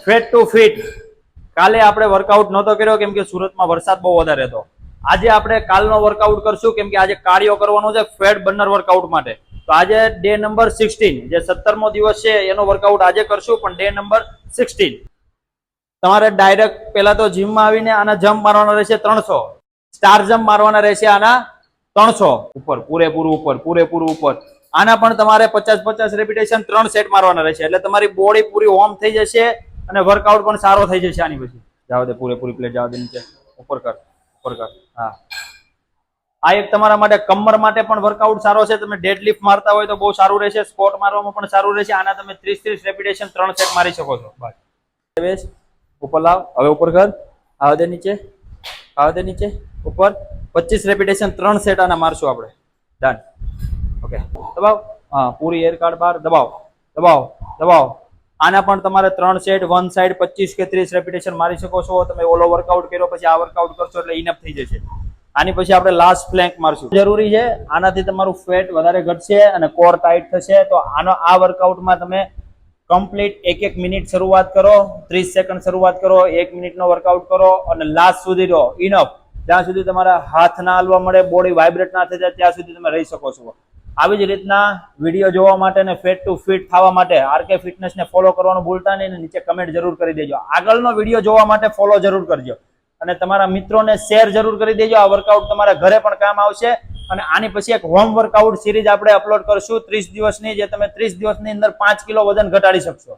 Fat to fit. કાલે આપણે workout નહોતો કર્યો કેમ કે સુરતમાં વરસાદ બહુ વધારે હતો. આજે આપણે કાલનો વર્કઆઉટ કરશું કેમ કે આજે કાર્ડિયો કરવાનો છે ફેટ બર્નર વર્કઆઉટ માટે. તો આજે ડે નંબર 16 જે 17મો દિવસ છે એનો વર્કઆઉટ આજે કરશું, પણ ડે નંબર 16. તમારે ડાયરેક્ટ પેલા તો જીમમાં આવીને આના જમ્પ મારવાના રહેશે 300, સ્ટાર જમ્પ મારવાના રહેશે આના 300 ઉપર, પૂરેપૂરું ઉપર. આના પણ તમારે 50 રેપિટેશન 3 સેટ મારવાના રહેશે, એટલે તમારી બોડી પૂરી વોર્મ થઈ જશે અને વર્કઆઉટ પણ સારો થઈ જશે. આની પછી જાવ દે, પૂરેપૂરી પ્લેટ જાવ દે, નીચે ઉપર કર. હા, આ એક તમારા માટે કમર માટે પણ વર્કઆઉટ સારો છે. તમે ડેડલિફ્ટ મારતા હોય તો બહુ સારું રહેશે, સ્કોટ મારવામાં પણ સારું રહેશે. આના તમે 30 રેપિટેશન 3 સેટ મારી શકો છો. બસ ઉપર લાવ, હવે ઉપર કર, આવ દે નીચે, ઉપર 25 રેપિટેશન 3 સેટ આના મારશું આપણે. ડન. ઓકે, દબાવ. હા, પૂરી એર કાર્ડ બાર દબાવ. આના પણ તમારે 3 સેટ વન સાઈડ 25 કે 30 રેપિટેશન મારી શકો છો. તમે ઓલો વર્કઆઉટ કર્યો પછી આ વર્કઆઉટ કરશો એટલે ઇનફ થઈ જશે. આની પછી આપણે લાસ્ટ પ્લેન્ક મારશું, જરૂરી છે. આનાથી તમારું ફેટ વધારે ઘટશે અને કોર ટાઈટ થશે. તો આ વર્કઆઉટમાં તમે કમ્પ્લીટ 1 મિનિટ શરૂઆત કરો, 30 સેકન્ડ શરૂઆત કરો, 1 મિનિટનો વર્કઆઉટ કરો અને લાસ્ટ સુધી રહો. ઇનફ. જ્યાં સુધી તમારા હાથ ના હાલવા મળે, બોડી વાઇબ્રેટ ના થઈ જાય ત્યાં સુધી તમે રહી શકો છો. આવી જ રીતના વિડીયો જોવા માટે અને ફેટ ટુ ફિટ થવા માટે આરકે ફિટનેસને ફોલો કરવાનું ભૂલતા નહીં. નીચે કમેન્ટ જરૂર કરી દેજો. આગળનો વિડીયો જોવા માટે ફોલો જરૂર કરજો અને તમારા મિત્રોને શેર જરૂર કરી દેજો. આ વર્કઆઉટ તમારા ઘરે પણ કામ આવશે. અને આની પછી એક હોમ વર્કઆઉટ સિરીઝ આપણે અપલોડ કરશું 30 દિવસની, જે તમે 30 દિવસની અંદર 5 કિલો વજન ઘટાડી શકશો.